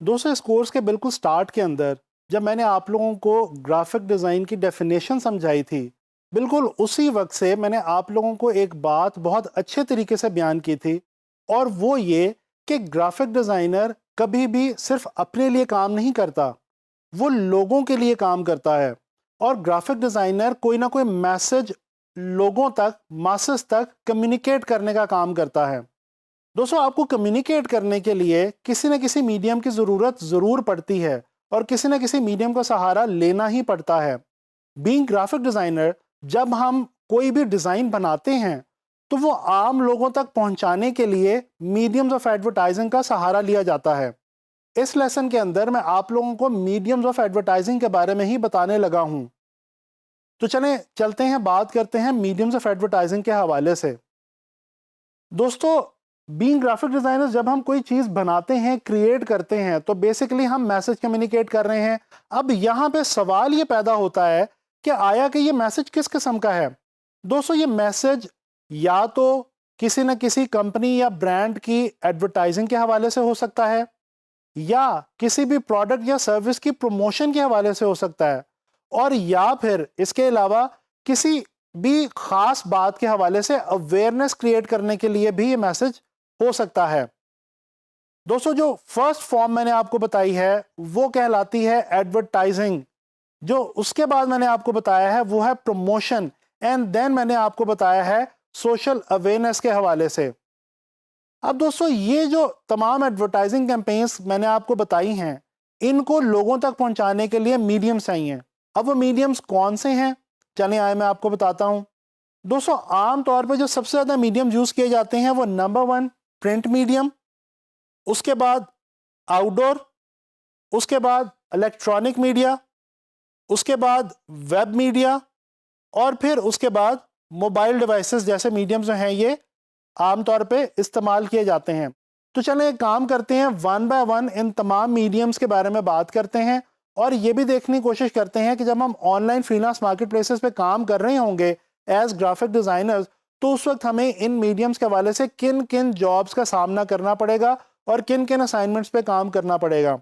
दोस्तों, इस कोर्स के बिल्कुल स्टार्ट के अंदर जब मैंने आप लोगों को ग्राफिक डिज़ाइन की डेफिनेशन समझाई थी, बिल्कुल उसी वक्त से मैंने आप लोगों को एक बात बहुत अच्छे तरीके से बयान की थी, और वो ये कि ग्राफिक डिज़ाइनर कभी भी सिर्फ अपने लिए काम नहीं करता, वो लोगों के लिए काम करता है। और ग्राफिक डिज़ाइनर कोई ना कोई मैसेज लोगों तक, मासेस तक कम्युनिकेट करने का काम करता है। दोस्तों, आपको कम्युनिकेट करने के लिए किसी न किसी मीडियम की ज़रूरत ज़रूर पड़ती है, और किसी न किसी मीडियम का सहारा लेना ही पड़ता है। बीइंग ग्राफिक डिज़ाइनर, जब हम कोई भी डिज़ाइन बनाते हैं तो वो आम लोगों तक पहुंचाने के लिए मीडियम्स ऑफ एडवर्टाइजिंग का सहारा लिया जाता है। इस लेसन के अंदर मैं आप लोगों को मीडियम्स ऑफ एडवर्टाइजिंग के बारे में ही बताने लगा हूं। तो चलें चलते हैं, बात करते हैं मीडियम्स ऑफ एडवर्टाइजिंग के हवाले से। दोस्तों, बीइंग ग्राफिक डिजाइनर, जब हम कोई चीज बनाते हैं, क्रिएट करते हैं, तो बेसिकली हम मैसेज कम्युनिकेट कर रहे हैं। अब यहां पे सवाल ये पैदा होता है कि आया कि ये मैसेज किस किस्म का है। दोस्तों, ये मैसेज या तो किसी न किसी कंपनी या ब्रांड की एडवर्टाइजिंग के हवाले से हो सकता है, या किसी भी प्रोडक्ट या सर्विस की प्रमोशन के हवाले से हो सकता है, और या फिर इसके अलावा किसी भी खास बात के हवाले से अवेयरनेस क्रिएट करने के लिए भी ये मैसेज हो सकता है। दोस्तों, जो फर्स्ट फॉर्म मैंने आपको बताई है वो कहलाती है एडवर्टाइजिंग। जो उसके बाद मैंने आपको बताया है वो है प्रमोशन, एंड देन मैंने आपको बताया है सोशल अवेयरनेस के हवाले से। अब दोस्तों, ये जो तमाम एडवर्टाइजिंग कैंपेन्स मैंने आपको बताई हैं, इनको लोगों तक पहुंचाने के लिए मीडियम्स चाहिए। अब वो मीडियम्स कौन से हैं, चलिए आए मैं आपको बताता हूं। दोस्तों, आम तौर पे जो सबसे ज़्यादा मीडियम यूज़ किए जाते हैं वो नंबर 1 प्रिंट मीडियम, उसके बाद आउटडोर, उसके बाद इलेक्ट्रॉनिक मीडिया, उसके बाद वेब मीडिया, और फिर उसके बाद मोबाइल डिवाइसेस जैसे मीडियम्स जो हैं ये आमतौर पे इस्तेमाल किए जाते हैं। तो चलें एक काम करते हैं, वन बाय वन इन तमाम मीडियम्स के बारे में बात करते हैं, और ये भी देखने की कोशिश करते हैं कि जब हम ऑनलाइन फ्रीलांस मार्केट प्लेसेस पे काम कर रहे होंगे एज ग्राफिक डिज़ाइनर्स, तो उस वक्त हमें इन मीडियम्स के हवाले से किन किन जॉब्स का सामना करना पड़ेगा और किन किन असाइनमेंट्स पे काम करना पड़ेगा।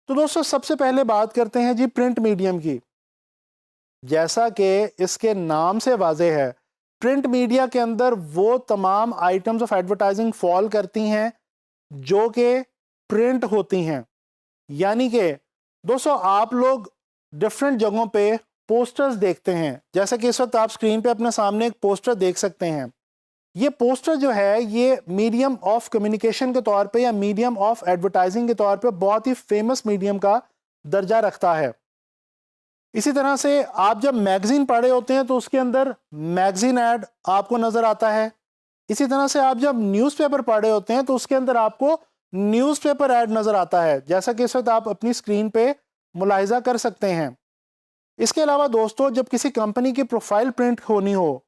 तो दोस्तों, सबसे पहले बात करते हैं जी प्रिंट मीडियम की। जैसा कि इसके नाम से वाज़ेह है, प्रिंट मीडिया के अंदर वो तमाम आइटम्स ऑफ एडवर्टाइजिंग फॉल करती हैं जो कि प्रिंट होती हैं। यानी कि दोस्तों, आप लोग डिफरेंट जगहों पे पोस्टर्स देखते हैं, जैसे कि इस वक्त आप स्क्रीन पे अपने सामने एक पोस्टर देख सकते हैं। ये पोस्टर जो है ये मीडियम ऑफ कम्युनिकेशन के तौर पे या मीडियम ऑफ एडवर्टाइजिंग के तौर पे बहुत ही फेमस मीडियम का दर्जा रखता है। इसी तरह से आप जब मैगजीन पढ़ रहे होते हैं तो उसके अंदर मैगजीन ऐड आपको नजर आता है। इसी तरह से आप जब न्यूज़पेपर पढ़ रहे होते हैं तो उसके अंदर आपको न्यूज़पेपर ऐड नजर आता है, जैसा कि इस वक्त आप अपनी स्क्रीन पे मुलाहिजा कर सकते हैं। इसके अलावा दोस्तों, जब किसी कंपनी की प्रोफाइल प्रिंट होनी हो,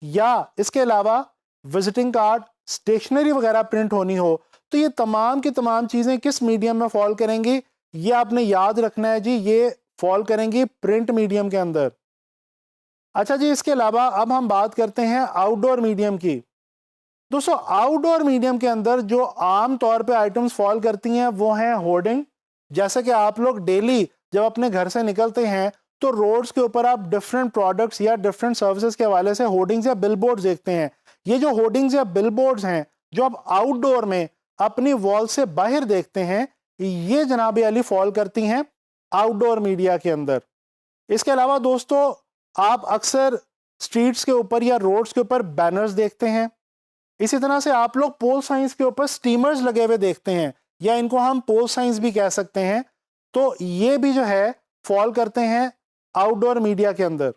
या इसके अलावा विजिटिंग कार्ड, स्टेशनरी वगैरह प्रिंट होनी हो, तो ये तमाम की तमाम चीज़ें किस मीडियम में फॉल करेंगी, ये आपने याद रखना है जी, ये फॉल करेंगी प्रिंट मीडियम के अंदर। अच्छा जी, इसके अलावा अब हम बात करते हैं आउटडोर मीडियम की। दोस्तों, आउटडोर मीडियम के अंदर जो आम तौर पे आइटम्स फॉल करती हैं वो हैं होर्डिंग। जैसे कि आप लोग डेली जब अपने घर से निकलते हैं तो रोड्स के ऊपर आप डिफरेंट प्रोडक्ट्स या डिफरेंट सर्विसेज के हवाले से होर्डिंग्स या बिलबोर्ड्स देखते हैं। ये जो होर्डिंग्स या बिलबोर्ड्स हैं जो आप आउटडोर में अपनी वॉल से बाहर देखते हैं, ये जनाब अली फॉल करती हैं आउटडोर मीडिया के अंदर। इसके अलावा दोस्तों, आप अक्सर स्ट्रीट्स के ऊपर या रोड्स के ऊपर बैनर्स देखते हैं। इसी तरह से आप लोग पोल साइंस के ऊपर स्टीमर्स लगे हुए देखते हैं, या इनको हम पोल साइंस भी कह सकते हैं। तो ये भी जो है फॉल करते हैं आउटडोर मीडिया के अंदर।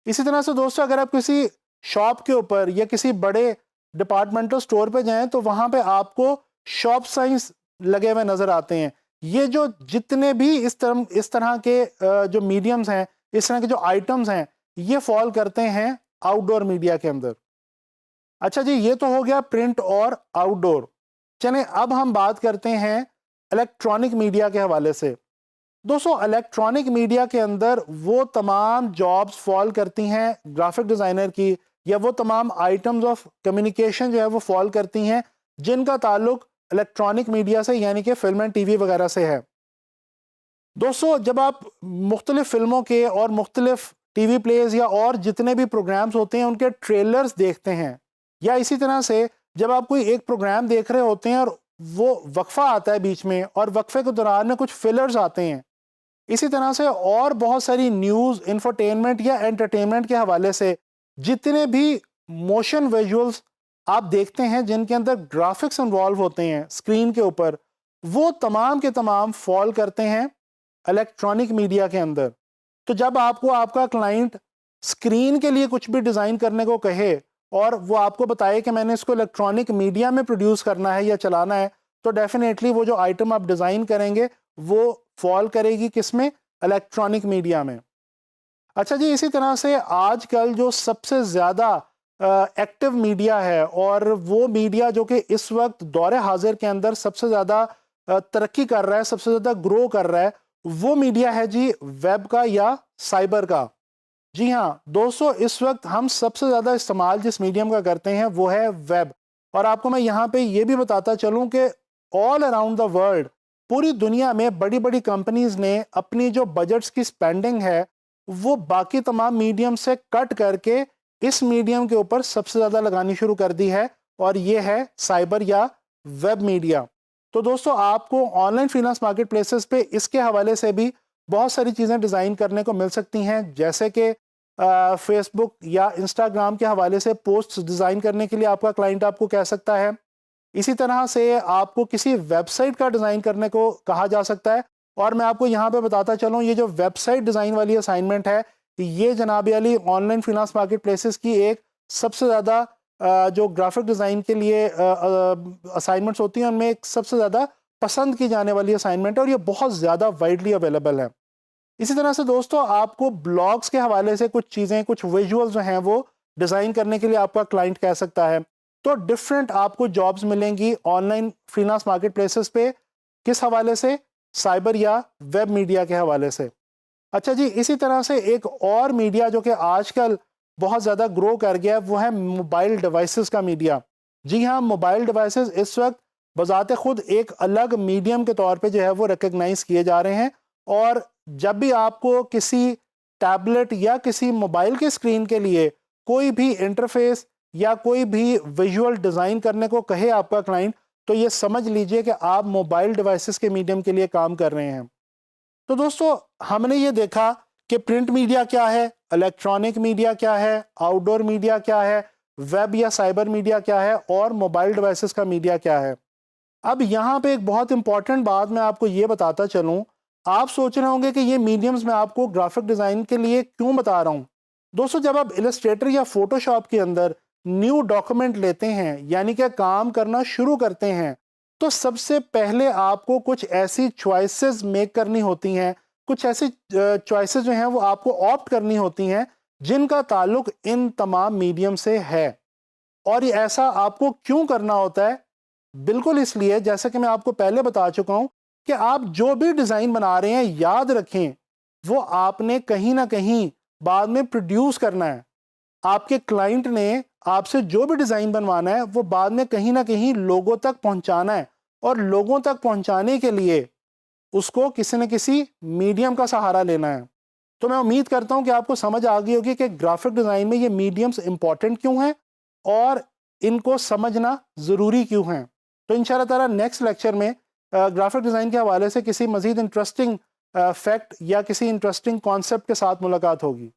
इसी तरह से दोस्तों, अगर आप किसी शॉप के ऊपर या किसी बड़े डिपार्टमेंटल स्टोर पे जाएं तो वहां पे आपको शॉप साइंस लगे हुए नजर आते हैं। ये जो जितने भी इस तरह के जो मीडियम्स हैं, इस तरह के जो आइटम्स हैं, ये फॉल करते हैं आउटडोर मीडिया के अंदर। अच्छा जी, ये तो हो गया प्रिंट और आउटडोर। चलें अब हम बात करते हैं इलेक्ट्रॉनिक मीडिया के हवाले से। दोस्तों, इलेक्ट्रॉनिक मीडिया के अंदर वो तमाम जॉब्स फॉल करती हैं ग्राफिक डिज़ाइनर की, या वो तमाम आइटम्स ऑफ कम्युनिकेशन जो है वो फॉल करती हैं जिनका ताल्लुक इलेक्ट्रॉनिक मीडिया से यानी कि फिल्म एंड टीवी वगैरह से है। दोस्तों जब आप मुख्तलिफ फिल्मों के और मुख्तलिफ टीवी प्लेज या और जितने भी प्रोग्राम्स होते हैं उनके ट्रेलर्स देखते हैं, या इसी तरह से जब आप कोई एक प्रोग्राम देख रहे होते हैं और वो वक्फा आता है बीच में और वक्फे के दौरान में कुछ फिलर्स आते हैं, इसी तरह से और बहुत सारी न्यूज़, इंफरटेनमेंट या एंटरटेनमेंट के हवाले से जितने भी मोशन विजुअल्स आप देखते हैं जिनके अंदर ग्राफिक्स इन्वॉल्व होते हैं स्क्रीन के ऊपर, वो तमाम के तमाम फॉल करते हैं इलेक्ट्रॉनिक मीडिया के अंदर। तो जब आपको आपका क्लाइंट स्क्रीन के लिए कुछ भी डिज़ाइन करने को कहे और वो आपको बताए कि मैंने इसको इलेक्ट्रॉनिक मीडिया में प्रोड्यूस करना है या चलाना है, तो डेफिनेटली वो जो आइटम आप डिज़ाइन करेंगे वो फॉल करेगी किसमें? इलेक्ट्रॉनिक मीडिया में। अच्छा जी, इसी तरह से आजकल जो सबसे ज़्यादा एक्टिव मीडिया है और वो मीडिया जो कि इस वक्त दौरे हाजिर के अंदर सबसे ज़्यादा तरक्की कर रहा है, सबसे ज़्यादा ग्रो कर रहा है, वो मीडिया है जी वेब का या साइबर का। जी हाँ दोस्तों, इस वक्त हम सबसे ज़्यादा इस्तेमाल जिस मीडियम का करते हैं वो है वेब। और आपको मैं यहाँ पे ये भी बताता चलूँ कि ऑल अराउंड द वर्ल्ड, पूरी दुनिया में बड़ी बड़ी कंपनीज ने अपनी जो बजट्स की स्पेंडिंग है वो बाकी तमाम मीडियम से कट करके इस मीडियम के ऊपर सबसे ज़्यादा लगानी शुरू कर दी है, और ये है साइबर या वेब मीडिया। तो दोस्तों आपको ऑनलाइन फ्रीलांस मार्केट प्लेसेस पे इसके हवाले से भी बहुत सारी चीज़ें डिज़ाइन करने को मिल सकती हैं, जैसे कि फेसबुक या इंस्टाग्राम के हवाले से पोस्ट डिज़ाइन करने के लिए आपका क्लाइंट आपको कह सकता है। इसी तरह से आपको किसी वेबसाइट का डिज़ाइन करने को कहा जा सकता है। और मैं आपको यहाँ पे बताता चलूँ, ये जो वेबसाइट डिज़ाइन वाली असाइनमेंट है, ये जनाब Ali online finance market places की एक सबसे ज़्यादा जो ग्राफिक डिज़ाइन के लिए असाइनमेंट्स होती हैं उनमें एक सबसे ज़्यादा पसंद की जाने वाली असाइनमेंट है, और ये बहुत ज़्यादा वाइडली अवेलेबल है। इसी तरह से दोस्तों आपको ब्लॉग्स के हवाले से कुछ चीज़ें, कुछ विजुअल्स जो हैं वो डिज़ाइन करने के लिए आपका क्लाइंट कह सकता है। तो डिफरेंट आपको जॉब्स मिलेंगी ऑनलाइन फ्रीलांस मार्केट प्लेसेस पे, किस हवाले से? साइबर या वेब मीडिया के हवाले से। अच्छा जी, इसी तरह से एक और मीडिया जो कि आजकल बहुत ज़्यादा ग्रो कर गया है वो है मोबाइल डिवाइसेस का मीडिया। जी हाँ, मोबाइल डिवाइसेस इस वक्त बजाते खुद एक अलग मीडियम के तौर पे जो है वो रिकग्नाइज किए जा रहे हैं, और जब भी आपको किसी टैबलेट या किसी मोबाइल के स्क्रीन के लिए कोई भी इंटरफेस या कोई भी विजुअल डिज़ाइन करने को कहे आपका क्लाइंट, तो ये समझ लीजिए कि आप मोबाइल डिवाइसेस के मीडियम के लिए काम कर रहे हैं। तो दोस्तों हमने ये देखा कि प्रिंट मीडिया क्या है, इलेक्ट्रॉनिक मीडिया क्या है, आउटडोर मीडिया क्या है, वेब या साइबर मीडिया क्या है, और मोबाइल डिवाइसेस का मीडिया क्या है। अब यहाँ पे एक बहुत इंपॉर्टेंट बात मैं आपको ये बताता चलूँ। आप सोच रहे होंगे कि ये मीडियम्स मैं आपको ग्राफिक डिज़ाइन के लिए क्यों बता रहा हूँ। दोस्तों जब आप इलस्ट्रेटर या फोटोशॉप के अंदर न्यू डॉक्यूमेंट लेते हैं, यानी कि काम करना शुरू करते हैं, तो सबसे पहले आपको कुछ ऐसी चॉइसेस मेक करनी होती हैं, कुछ ऐसी चॉइसेस जो हैं वो आपको ऑप्ट करनी होती हैं जिनका ताल्लुक इन तमाम मीडियम से है। और ये ऐसा आपको क्यों करना होता है? बिल्कुल इसलिए, जैसे कि मैं आपको पहले बता चुका हूं, कि आप जो भी डिज़ाइन बना रहे हैं याद रखें वो आपने कहीं ना कहीं बाद में प्रोड्यूस करना है। आपके क्लाइंट ने आपसे जो भी डिज़ाइन बनवाना है वो बाद में कहीं ना कहीं लोगों तक पहुंचाना है, और लोगों तक पहुंचाने के लिए उसको किसी न किसी मीडियम का सहारा लेना है। तो मैं उम्मीद करता हूं कि आपको समझ आ गई होगी कि ग्राफिक डिज़ाइन में ये मीडियम्स इंपॉर्टेंट क्यों हैं और इनको समझना ज़रूरी क्यों है। तो इंशाल्लाह ताला नेक्स्ट लेक्चर में ग्राफिक डिज़ाइन के हवाले से किसी मज़ीद इंटरेस्टिंग फैक्ट या किसी इंटरेस्टिंग कॉन्सेप्ट के साथ मुलाकात होगी।